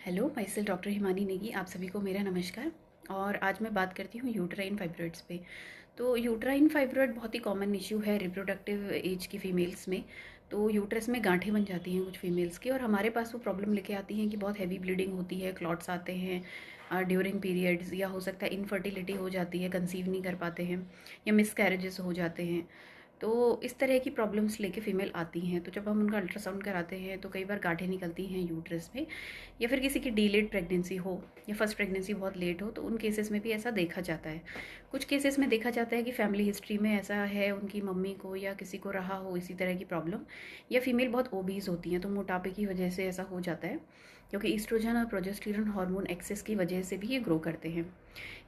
Hello, my self doctor Himani Negi. आप सभी को मेरा नमस्कार। और आज मैं बात करती हूँ यूट्राइन फाइब्रॉइड्स पे। तो यूट्राइन फाइब्रॉइड बहुत ही कॉमन इश्यू है रिप्रोडक्टिव एज की फ़ीमेल्स में। तो यूट्रस में गांठें बन जाती हैं कुछ फीमेल्स की, और हमारे पास वो प्रॉब्लम लेके आती हैं कि बहुत हैवी ब्लीडिंग होती है, क्लॉट्स आते हैं ड्यूरिंग पीरियड्स, या हो सकता है इनफर्टिलिटी हो जाती है, कंसीव नहीं कर पाते हैं, या मिसकैरेजेस हो जाते हैं। तो इस तरह की प्रॉब्लम्स लेके फ़ीमेल आती हैं। तो जब हम उनका अल्ट्रासाउंड कराते हैं तो कई बार गांठें निकलती हैं यूट्रस में, या फिर किसी की डीलेड प्रेगनेंसी हो या फर्स्ट प्रेगनेंसी बहुत लेट हो, तो उन केसेस में भी ऐसा देखा जाता है। कुछ केसेस में देखा जाता है कि फैमिली हिस्ट्री में ऐसा है, उनकी मम्मी को या किसी को रहा हो इसी तरह की प्रॉब्लम, या फीमेल बहुत ओबीज होती हैं तो मोटापे की वजह से ऐसा हो जाता है, क्योंकि ईस्ट्रोजन और प्रोजेस्टेरोन हार्मोन एक्सेस की वजह से भी ये ग्रो करते हैं।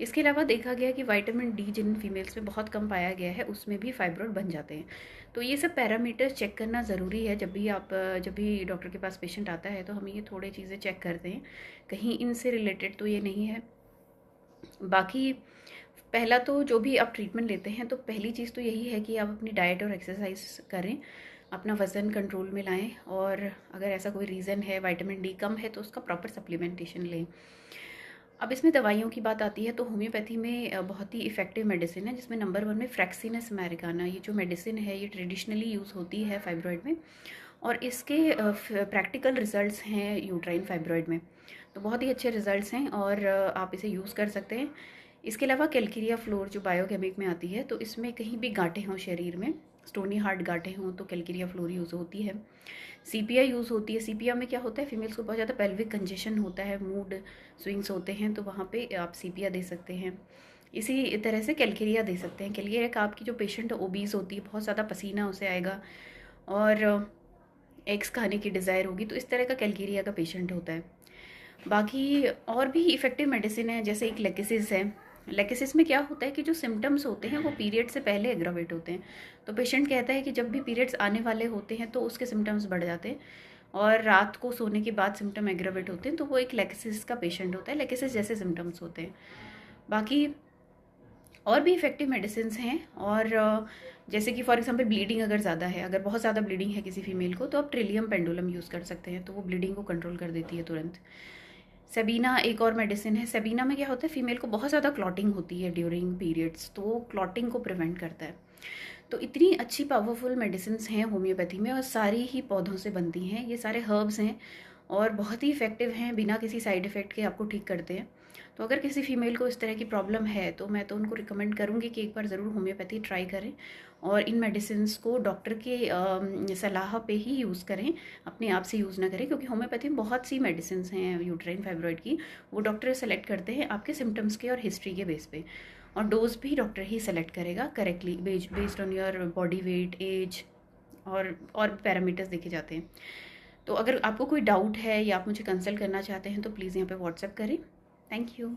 इसके अलावा देखा गया कि विटामिन डी जिन फीमेल्स में बहुत कम पाया गया है उसमें भी फाइब्रॉइड बन जाते हैं। तो ये सब पैरामीटर्स चेक करना ज़रूरी है। जब भी डॉक्टर के पास पेशेंट आता है तो हम ये थोड़े चीज़ें चेक करते हैं, कहीं इनसे रिलेटेड तो ये नहीं है। बाकी पहला तो जो भी आप ट्रीटमेंट लेते हैं तो पहली चीज़ तो यही है कि आप अपनी डाइट और एक्सरसाइज करें, अपना वज़न कंट्रोल में लाएं, और अगर ऐसा कोई रीज़न है विटामिन डी कम है तो उसका प्रॉपर सप्लीमेंटेशन लें। अब इसमें दवाइयों की बात आती है तो होम्योपैथी में बहुत ही इफ़ेक्टिव मेडिसिन है, जिसमें नंबर 1 में फ्रैक्सिनस अमेरिकाना, ये जो मेडिसिन है ये ट्रेडिशनली यूज़ होती है फाइब्रॉइड में, और इसके प्रैक्टिकल रिजल्ट्स हैं यूट्राइन फाइब्रॉइड में। तो बहुत ही अच्छे रिजल्ट्स हैं और आप इसे यूज़ कर सकते हैं। इसके अलावा कैल्केरिया फ्लोर जो बायोकेमिक में आती है, तो इसमें कहीं भी गांठें हों शरीर में, स्टोनी हार्ट गांठें हों, तो कैल्केरिया फ्लोर यूज़ होती है। सीपिया यूज़ होती है। सीपिया में क्या होता है, फीमेल्स को बहुत ज़्यादा पेल्विक कंजेशन होता है, मूड स्विंग्स होते हैं, तो वहाँ पे आप सीपिया दे सकते हैं। इसी तरह से कैल्केरिया दे सकते हैं। कैल्केरिया का आपकी जो पेशेंट ओबीज होती है, बहुत ज़्यादा पसीना उसे आएगा और एग्स खाने की डिज़ायर होगी, तो इस तरह का कैल्केरिया का पेशेंट होता है। बाकी और भी इफ़ेक्टिव मेडिसिन है, जैसे एक लेकेसिस है। लेकेसिस में क्या होता है कि जो सिम्टम्स होते हैं वो पीरियड से पहले एग्रावेट होते हैं। तो पेशेंट कहता है कि जब भी पीरियड्स आने वाले होते हैं तो उसके सिम्टम्स बढ़ जाते हैं, और रात को सोने के बाद सिम्टम एग्रावेट होते हैं, तो वो एक लेकेसिस का पेशेंट होता है। लेकेसिस जैसे सिम्टम्स होते हैं। बाकी और भी इफ़ेक्टिव मेडिसिन हैं, और जैसे कि फॉर एग्जांपल ब्लीडिंग अगर ज़्यादा है, अगर बहुत ज़्यादा ब्लीडिंग है किसी फीमेल को, तो आप ट्रिलियम पेंडुलम यूज़ कर सकते हैं, तो वो ब्लीडिंग को कंट्रोल कर देती है तुरंत। सेबीना एक और मेडिसिन है। सेबीना में क्या होता है, फीमेल को बहुत ज़्यादा क्लॉटिंग होती है ड्यूरिंग पीरियड्स, तो वो क्लॉटिंग को प्रिवेंट करता है। तो इतनी अच्छी पावरफुल मेडिसिन हैं होम्योपैथी में, और सारी ही पौधों से बनती हैं। ये सारे हर्ब्स हैं और बहुत ही इफ़ेक्टिव हैं, बिना किसी साइड इफ़ेक्ट के आपको ठीक करते हैं। तो अगर किसी फीमेल को इस तरह की प्रॉब्लम है तो मैं तो उनको रिकमेंड करूँगी कि एक बार ज़रूर होम्योपैथी ट्राई करें, और इन मेडिसिन्स को डॉक्टर के सलाह पे ही यूज़ करें, अपने आप से यूज़ ना करें, क्योंकि होम्योपैथी में बहुत सी मेडिसिन्स हैं यूट्राइन फाइब्रॉइड की, वो डॉक्टर सेलेक्ट करते हैं आपके सिम्टम्स के और हिस्ट्री के बेस पे, और डोज भी डॉक्टर ही सेलेक्ट करेगा correctly, based on your body weight, age, और पैरामीटर्स देखे जाते हैं। तो अगर आपको कोई डाउट है या आप मुझे कंसल्ट करना चाहते हैं तो प्लीज़ यहाँ पे व्हाट्सएप करें। Thank you.